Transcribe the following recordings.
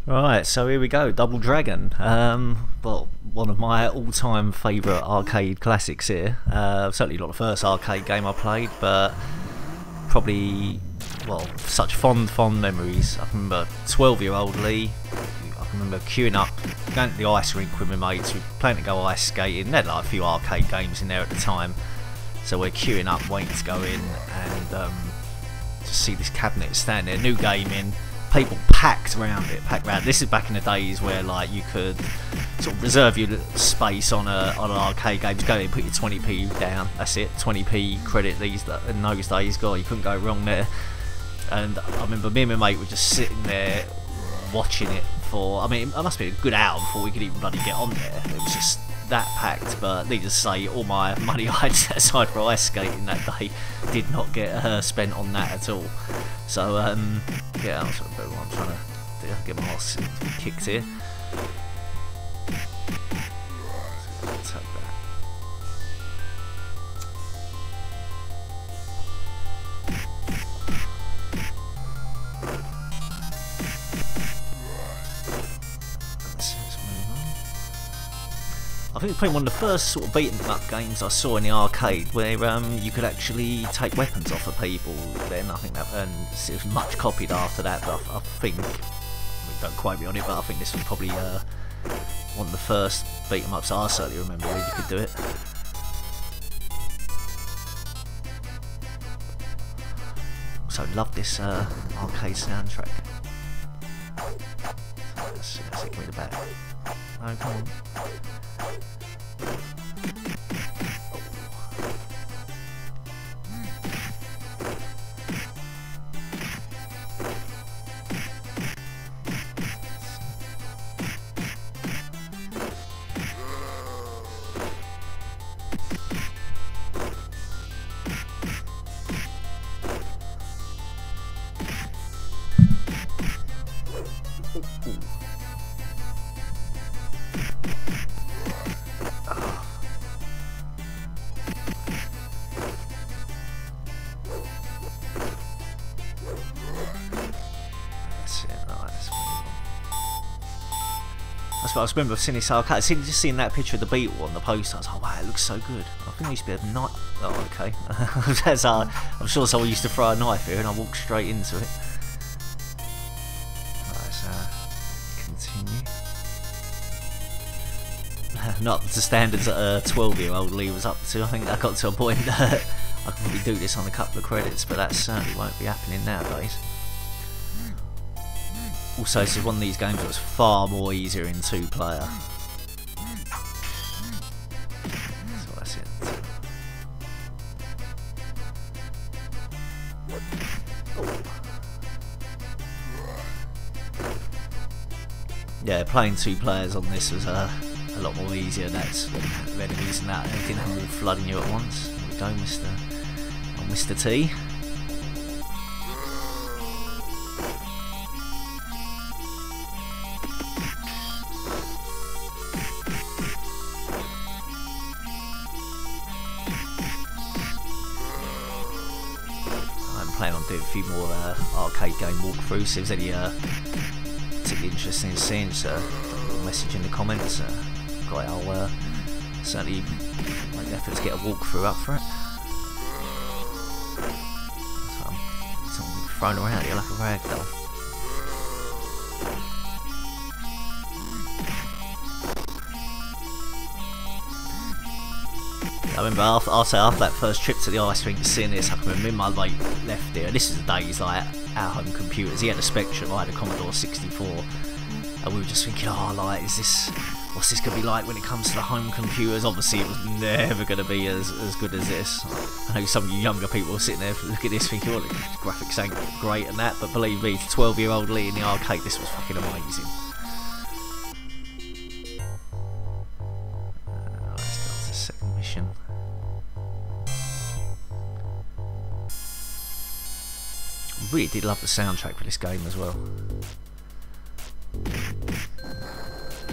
Right, so here we go, Double Dragon. Well, one of my all-time favourite arcade classics here. Certainly not the first arcade game I played, but probably, well, such fond memories. I can remember 12-year-old Lee. I can remember queuing up, going to the ice rink with my mates. We were planning to go ice skating. They had like a few arcade games in there at the time, so we're queuing up, waiting to go in, and just see this cabinet standing there, new game in. People packed around it, This is back in the days where like you could sort of reserve your space on an arcade game. Just go in, put your 20p down. That's it, 20p credit. In those days, God, you couldn't go wrong there. And I remember me and my mate were just sitting there watching it for. I mean, it must be a good hour before we could even bloody get on there. It was just that packed. But needless to say, all my money I had set aside for ice skating that day did not get spent on that at all. So yeah, that's what I'm trying to do. Get my ass kicked here. So take that. Let's move on. I think it's probably one of the first sort of beaten up games I saw in the arcade where you could actually take weapons off of people. Then I think that, and it was much copied after that. But I think, don't quote me on it, but I think this was probably one of the first beat 'em ups I certainly remember where you could do it. So love this arcade soundtrack. So let's give me the back. Oh, come on. I remember seeing this arcade, just seeing that picture of the Beetle on the poster. I was like, wow, it looks so good. I think there used to be a knife. Oh, okay. I'm sure someone used to throw a knife here and I walked straight into it. Right, so continue. Not the standards that a 12-year-old Lee was up to. I think I got to a point that I could probably do this on a couple of credits, but that certainly won't be happening nowadays. Also, this is one of these games that was far more easier in two-player. So that's it. Oh. Yeah, playing two players on this was a lot more easier. That's when enemies and that, anything all flooding you at once. There we go, Mr. T. Planning on doing a few more arcade game walkthroughs. So if there's any particularly interesting in seeing, so message in the comments. I'll certainly make the effort to get a walkthrough up for it. So I'm thrown around here like a rag doll. I remember after that first trip to the ice rink, seeing this, I can remember me and my mate left there. This is the days like our home computers. He had a Spectrum, I had a Commodore 64, and we were just thinking, oh, like, what's this gonna be like when it comes to the home computers? Obviously, it was never gonna be as good as this. I know some of you younger people are sitting there looking at this thinking, oh, the graphics ain't great and that, but believe me, to 12-year-old Lee in the arcade, this was fucking amazing. Let's go to the second mission. Really did love the soundtrack for this game as well.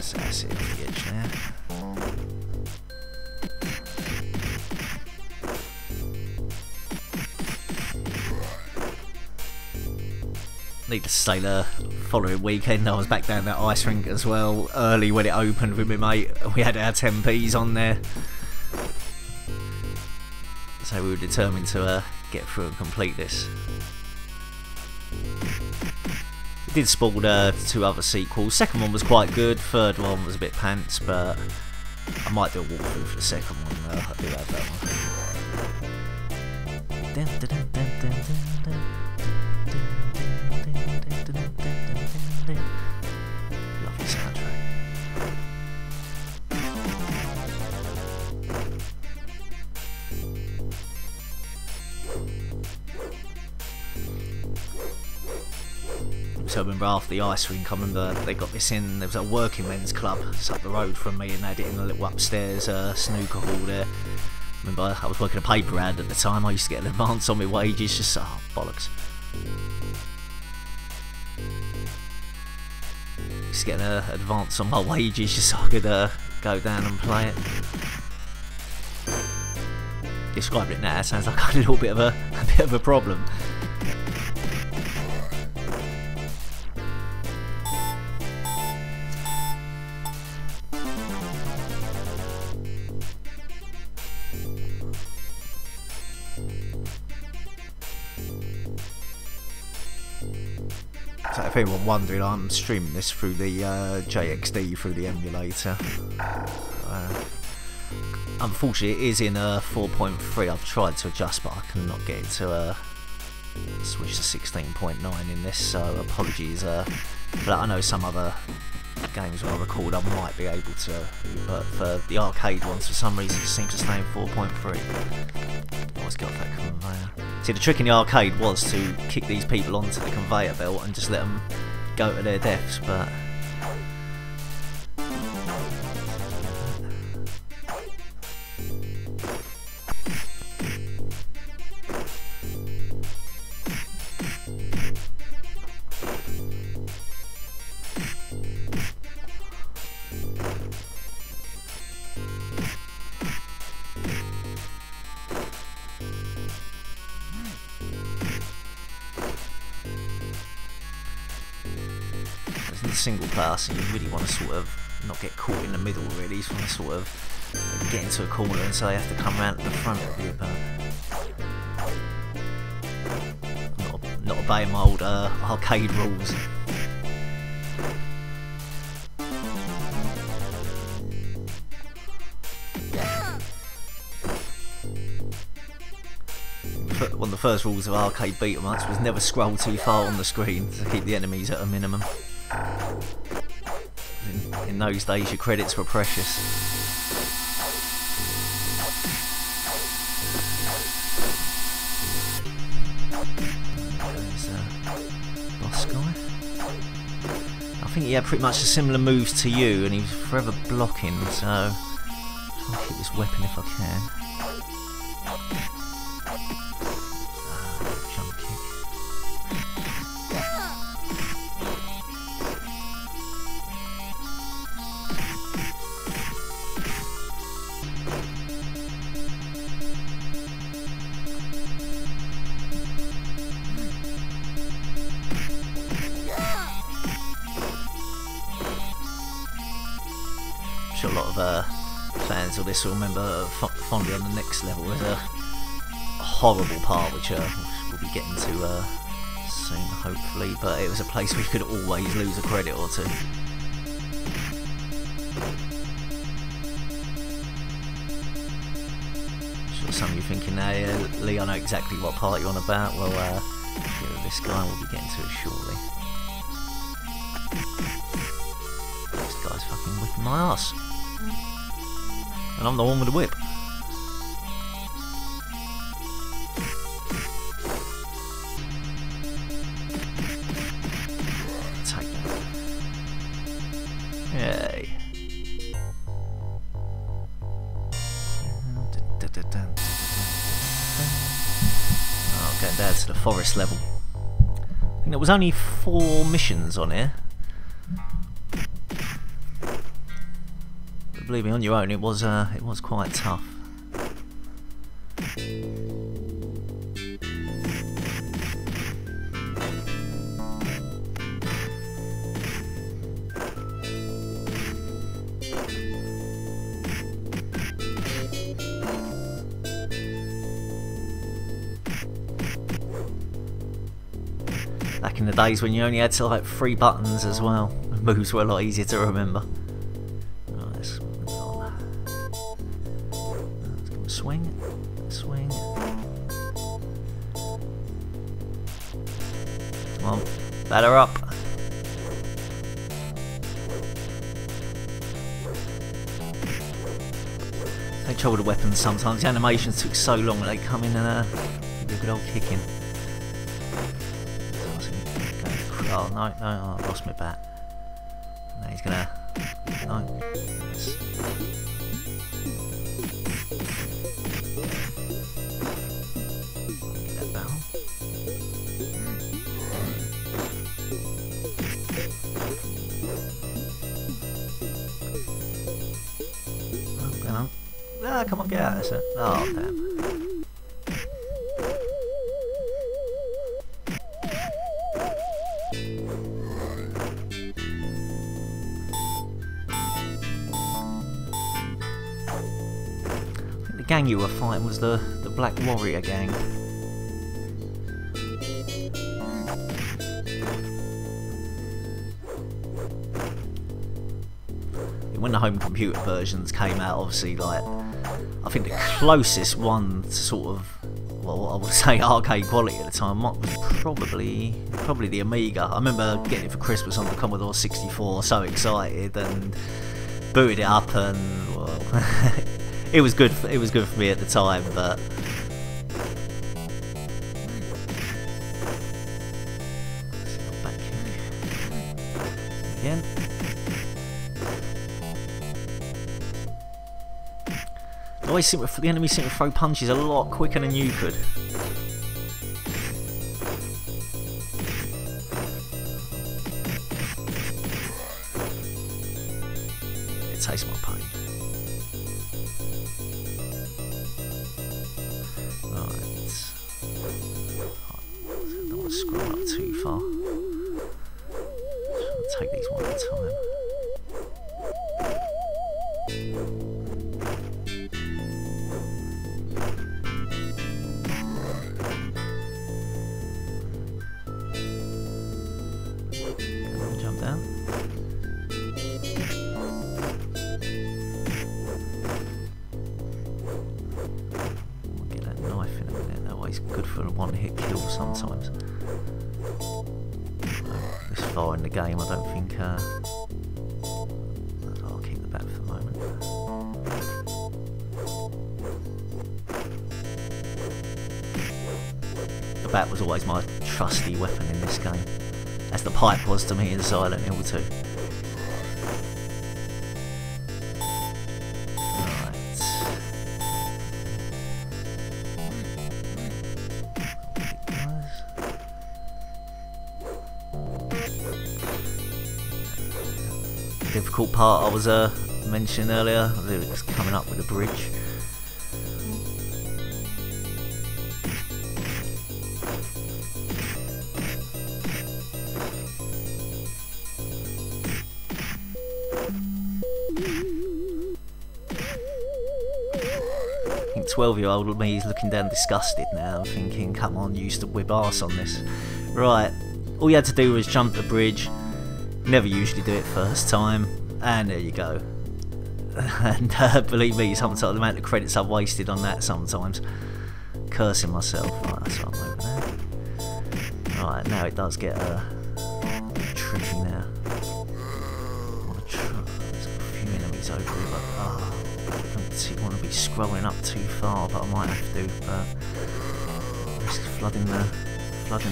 So that's it off the edge there. Needless to say, the following weekend I was back down that ice rink as well, early when it opened with my mate. We had our 10p's on there. So we were determined to get through and complete this. It did spawn 2 other sequels. Second one was quite good, third one was a bit pants, but I might do a walkthrough for the second one. I do have that one. Lovely soundtrack. So I remember after the ice rink, I remember they got this in, there was a working men's club just up the road from me, and they had it in a little upstairs snooker hall there. I remember I was working a paper round at the time. I used to get an advance on my wages, just bollocks. Just getting an advance on my wages just so I could go down and play it. Describing it now, it sounds like I had a little bit of a problem. So if anyone wondering, I'm streaming this through the JXD through the emulator. Unfortunately, it is in 4.3. I've tried to adjust, but I cannot get it to switch to 16.9 in this. So apologies for that. I know some other games when I record I might be able to, but for the arcade ones, for some reason, it seems to stay in 4.3. Always got that conveyor. See, the trick in the arcade was to kick these people onto the conveyor belt and just let them go to their deaths, but single player, so you really want to sort of not get caught in the middle, really. You just want to sort of get into a corner, and so they have to come round to the front of you, but I'm not obeying my old arcade rules. One of the first rules of arcade beat 'em ups was never scroll too far on the screen to keep the enemies at a minimum. In those days, your credits were precious. There's boss guy. I think he had pretty much similar moves to you, and he was forever blocking, so I'll try and keep this weapon if I can. Jump kick. A lot of fans of this will remember fondly on the next level. There's a horrible part which we'll be getting to soon, hopefully, but it was a place where you could always lose a credit or two. Sure, some of you thinking, hey, Lee, I know exactly what part you're on about. Well, this guy will be getting to it shortly. This guy's fucking whipping my ass. And I'm the one with the whip. Take that. Yay. Oh, going down to the forest level. I think there was only 4 missions on here. Believe me, on your own, it was quite tough. back in the days when you only had to like 3 buttons as well. Moves were a lot easier to remember. Right, let's move on. Let's go swing, swing. Come on, batter up. Take trouble with the weapons sometimes. The animations took so long that they come in and do a good old kicking. Oh no, no, oh, I lost my bat. Now he's gonna. No. Yes. Get that barrel. Oh, come on. Ah, come on, get out of this. Oh, damn. The gang you were fighting was the Black Warrior gang. When the home computer versions came out, obviously, like, I think the closest one to sort of, well, I would say arcade quality at the time was probably the Amiga. I remember getting it for Christmas on the Commodore 64, so excited, and booted it up, and well, it was good. It was good for me at the time, but back again. The enemies seem to throw punches a lot quicker than you could. It tastes my pain. Right. I don't want to scroll up too far. I'll take these one at a time. Good for a one-hit kill sometimes. This far in the game, I don't think. I'll keep the bat for the moment. The bat was always my trusty weapon in this game, as the pipe was to me in Silent Hill 2. Difficult part I was mentioning earlier, it was coming up with a bridge. I think 12-year-old me is looking down disgusted now, thinking, come on, you used to whip arse on this. Right, all you had to do was jump the bridge. Never usually do it first time, and there you go. And believe me, sometimes the amount of credits I've wasted on that sometimes, cursing myself. Right, that's what I'm over there. Right, now it does get tricky now. There's a few enemies over here, but I don't particularly want to be scrolling up too far, but I might have to. But just flooding the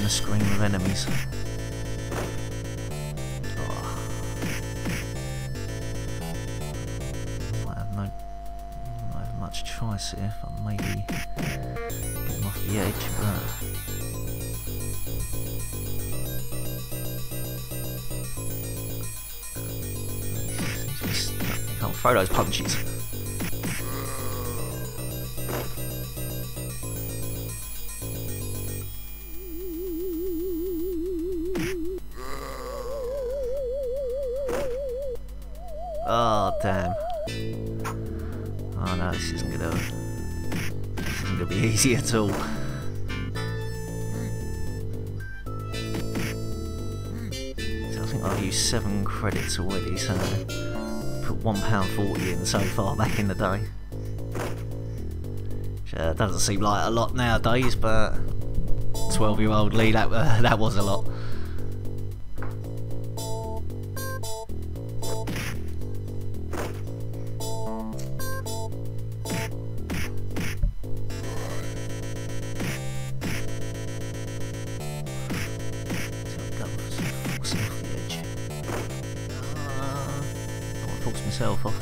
screen with enemies. Choice here, if I maybe get him off the edge, but I can't throw those punches. Oh damn. Oh no, this isn't gonna be easy at all. think I've used 7 credits already, so put £1.40 in so far back in the day. Which doesn't seem like a lot nowadays, but 12-year-old Lee, that was a lot. Myself off.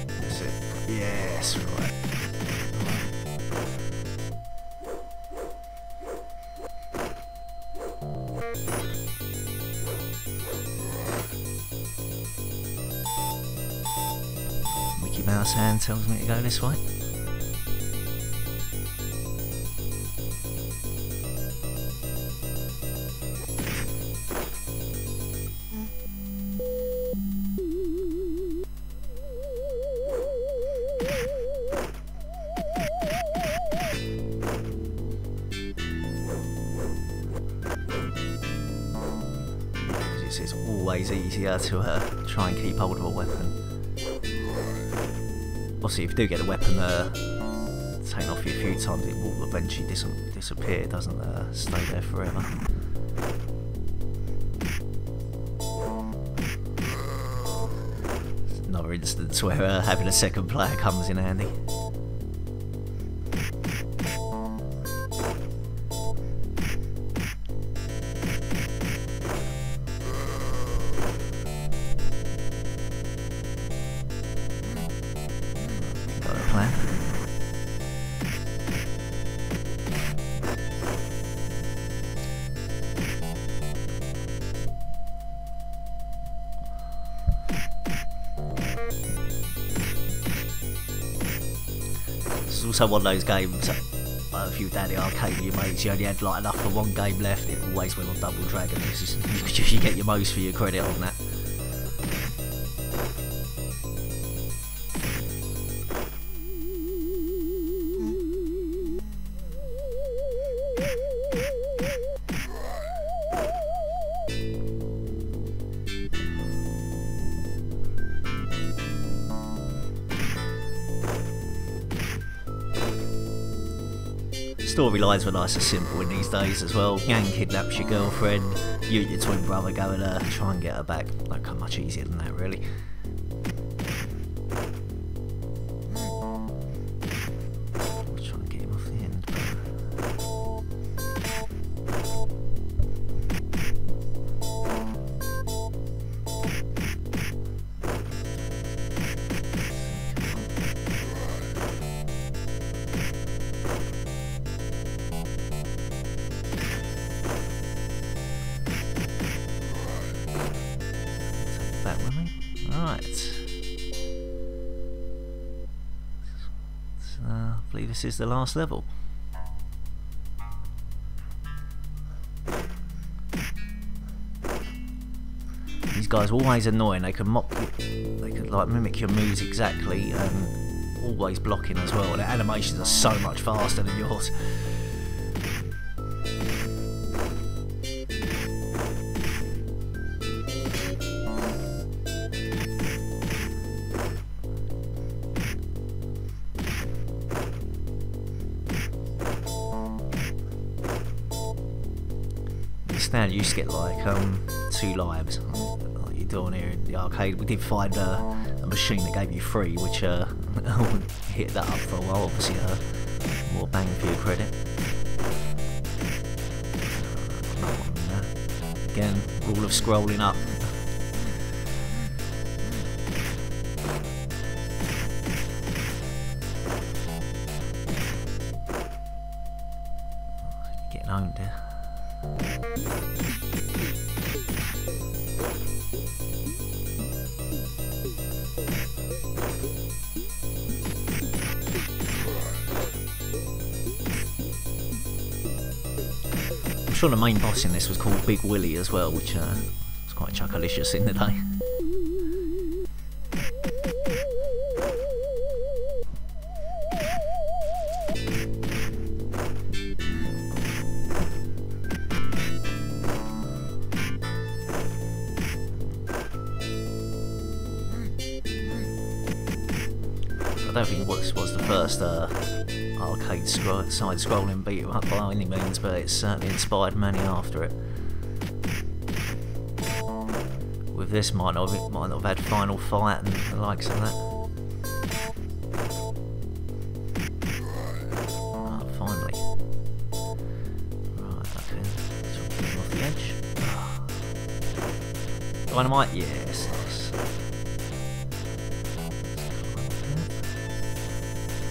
That's it. Yes, right. Mickey Mouse hand tells me to go this way. It's always easier to try and keep hold of a weapon. Obviously, if you do get a weapon taken off you a few times, it will eventually disappear. It doesn't stay there forever. It's another instance where having a second player comes in handy. It's also one of those games, if you were down the arcade with your mates, you only had like enough for one game left, it always went on Double Dragon. You get your most for your credit on that. Storylines were nice and simple in these days as well. Gang kidnaps your girlfriend, you and your twin brother go and try and get her back. Don't come much easier than that, really. I'll try and get him off the end. Right. So, I believe this is the last level. These guys are always annoying. They can mock you. They can like mimic your moves exactly, and always blocking as well. And their animations are so much faster than yours. Now you used to get like 2 lives, like you do on here in the arcade. We did find a machine that gave you 3, which hit that up for a while. Obviously, more bang for your credit. Again, rule of scrolling up. Getting owned there. I'm sure the main boss in this was called Big Willie as well, which was quite chuckalicious in the day. don't think this was the first arcade side-scrolling beat 'em up by any means, but it's certainly inspired many after it. With this, might not have had Final Fight and the likes of that. Oh, finally. Right, okay. So we'll get him off the edge. Dynamite, yes, nice.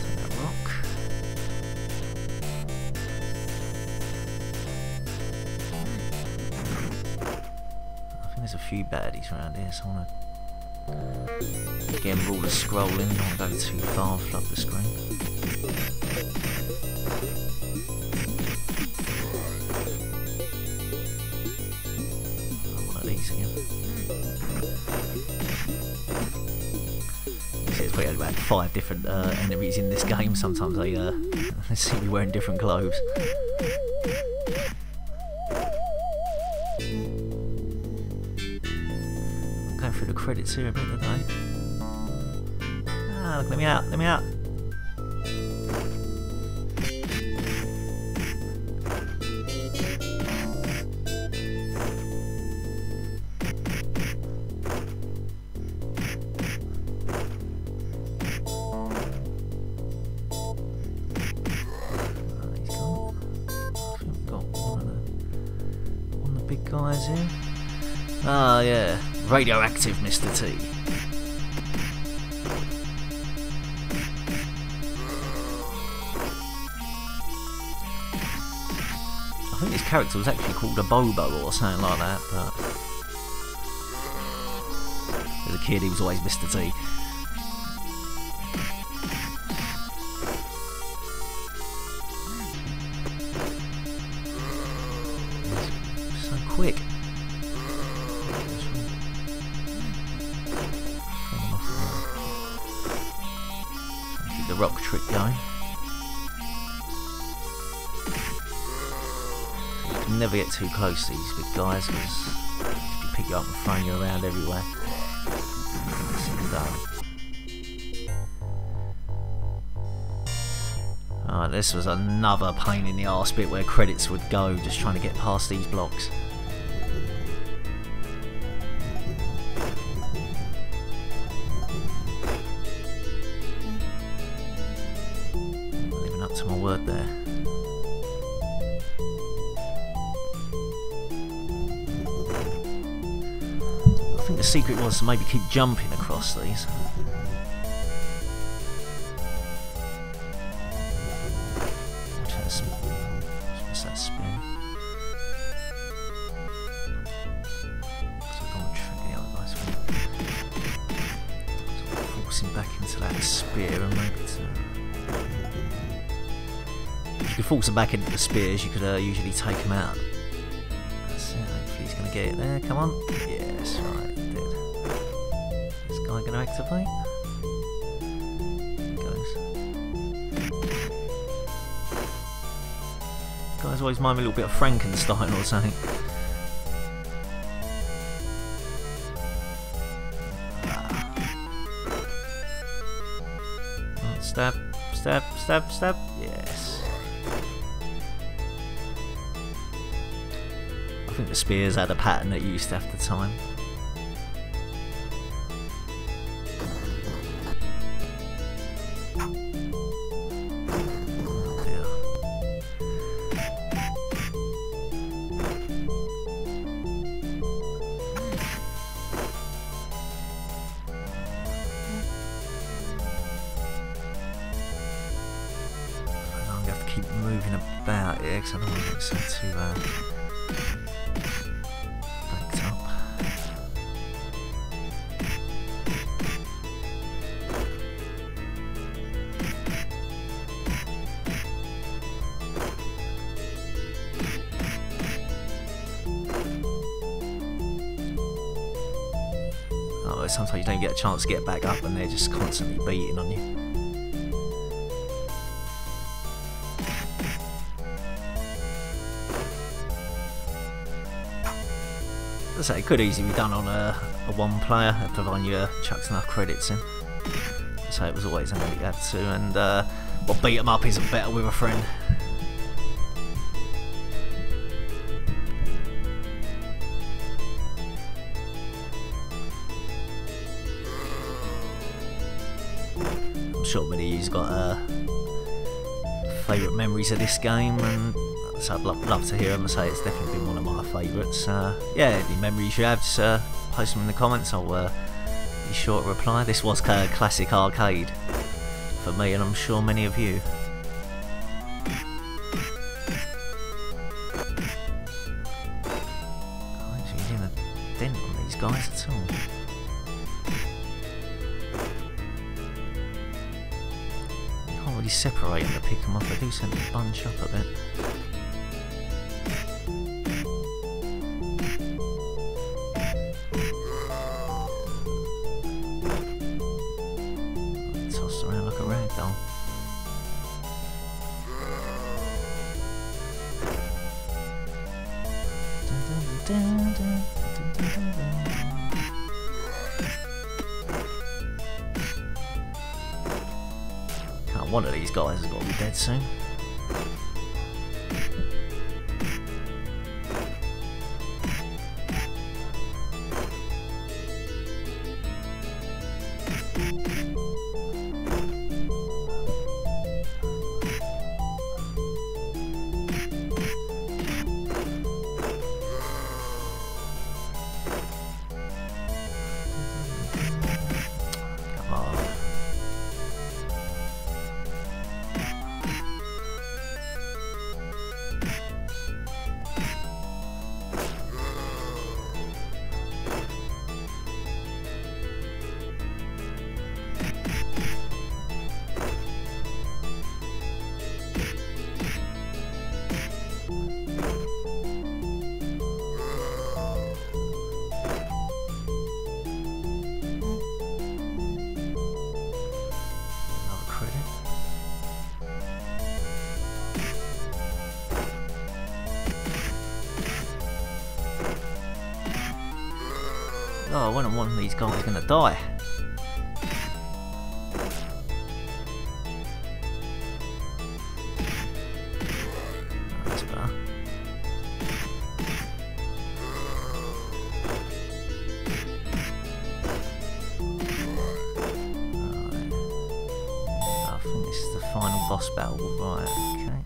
Take that rock. There's a few baddies around here, so I want to get them all the scrolling. I don't want to go too far and flood the screen. One of these again. There's probably about 5 different enemies in this game. Sometimes they seem to be wearing different clothes. Through the credits here a bit today. Ah, look, let me out, let me out. He's gone. I think we've got one of the big guys here. Ah, yeah. Radioactive Mr. T. I think this character was actually called a Bobo or something like that, but as a kid he was always Mr. T. So quick. The rock trick going. You can never get too close to these big guys because they pick you up and throw you around everywhere. Alright, this was another pain in the arse bit where credits would go just trying to get past these blocks. To my word there. I think the secret was to maybe keep jumping across these. What's that spin? So I don't want to trick the other guys. So forcing back into that spear and maybe to... If you could force them back into the spears, you could usually take them out. That's it, hopefully he's going to get it there. Come on. Yes, right, he did. Is this guy going to activate? There it goes. Guys always remind me a little bit of Frankenstein or something. Right, stab, stab, stab, stab. Yes. I think the spears had a pattern that you used to have to time. Oh dear. I'm going to have to keep moving about here because I don't want to get so too backed up. Oh, sometimes you don't get a chance to get back up and they're just constantly beating on you. So it could easily be done on a one player, providing you chucks enough credits in. so it was always something you had to, and well, beat 'em up isn't better with a friend. I'm sure many of you's got favourite memories of this game, and so I'd love to hear them. I say it's definitely been one of my favourites. Yeah, any memories you have, just post them in the comments. I'll be sure to reply. This was classic arcade for me, and I'm sure many of you. I don't actually hear a dent on these guys at all. You can't really separate them to pick them up. They do seem to bunch up a bit. One of these guys has got to be dead soon. Oh, when one of these guys is going to die. That's better. Right. I think this is the final boss battle. Right, okay.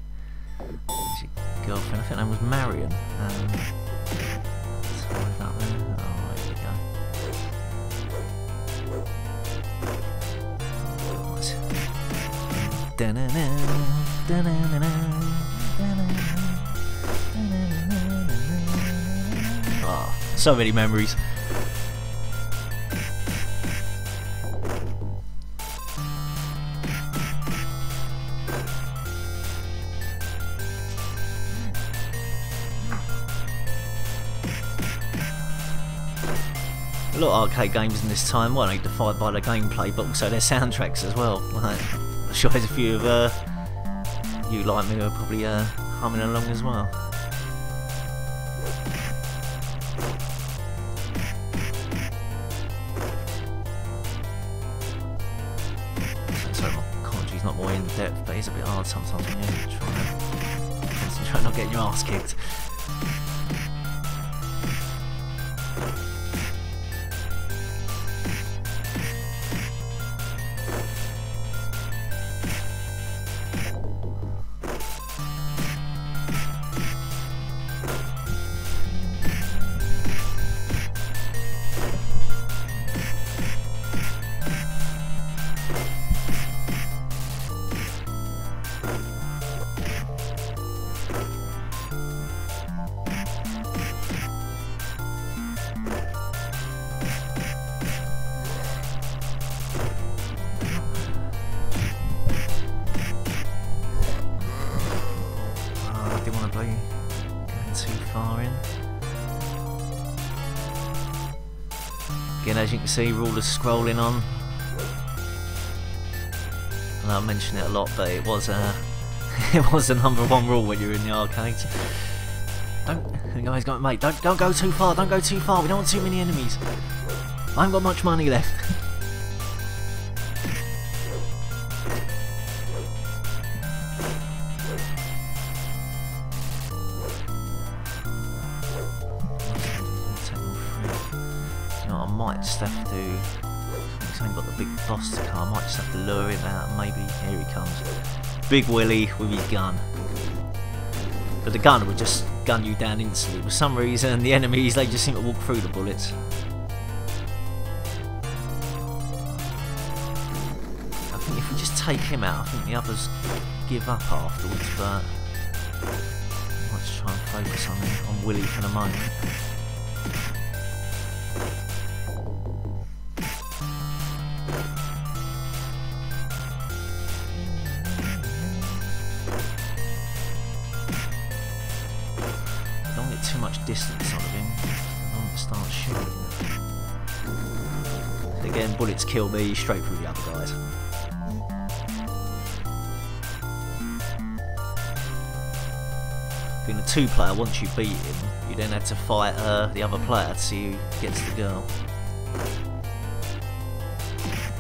There's your girlfriend. I think her name was Marion. Oh, so many memories. A lot of arcade games in this time weren't only defined by the gameplay, but also their soundtracks as well. Like, I'm sure there's a few of you like me who are probably humming along as well. Sorry, my kanji's not more in depth, but it's a bit hard sometimes when you're trying to concentrate on not getting your ass kicked. Again, as you can see, rulers scrolling on. And I mention it a lot, but it was it was the #1 rule when you're in the arcades. The guy's going, mate, don't go too far, don't go too far. We don't want too many enemies. I haven't got much money left. might just have to... He's only got the big boss to come. I might just have to lure him out. Maybe here he comes. Big Willie with his gun. But the gun would just gun you down instantly. For some reason, the enemies, they just seem to walk through the bullets. I think if we just take him out, I think the others give up afterwards. But I might just try and focus on Willie for the moment. Too much distance on him. I want to start shooting. Again, bullets kill me straight through the other guys. Being a 2-player, once you beat him, you then had to fight the other player to see who gets the girl.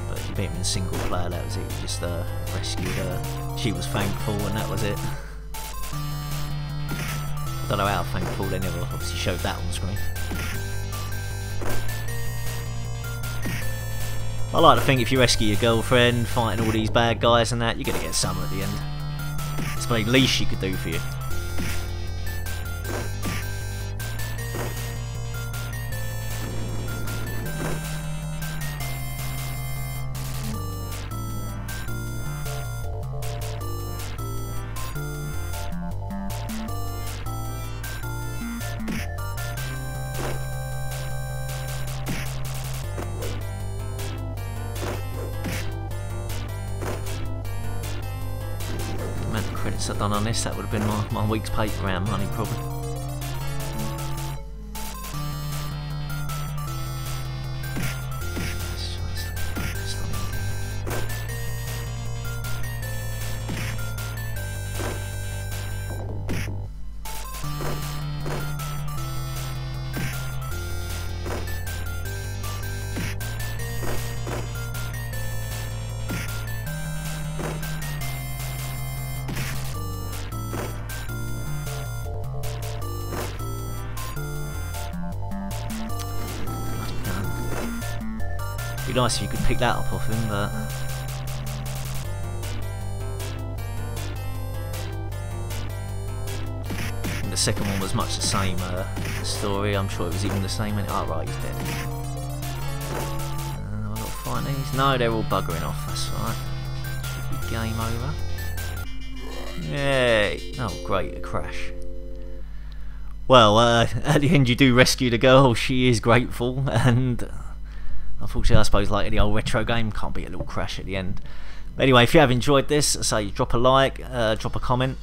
But if you beat him in single player, that was it. You just rescued her. She was thankful, and that was it. I don't know how thankful they never obviously showed that on screen. I like to think if you rescue your girlfriend, fighting all these bad guys and that, you're going to get some at the end. It's the least she could do for you. Credits I've done on this, that would have been my week's paper round money probably. It'd be nice if you could pick that up off him, but and the second one was much the same story. I'm sure it was even the same. Oh right, he's dead. I've got to find these. No, they're all buggering off. That's right. Should be game over. Yay! Oh great, a crash. Well, at the end you do rescue the girl. She is grateful, and unfortunately, I suppose like any old retro game, can't be a little crash at the end. But anyway, if you have enjoyed this, say drop a like, drop a comment,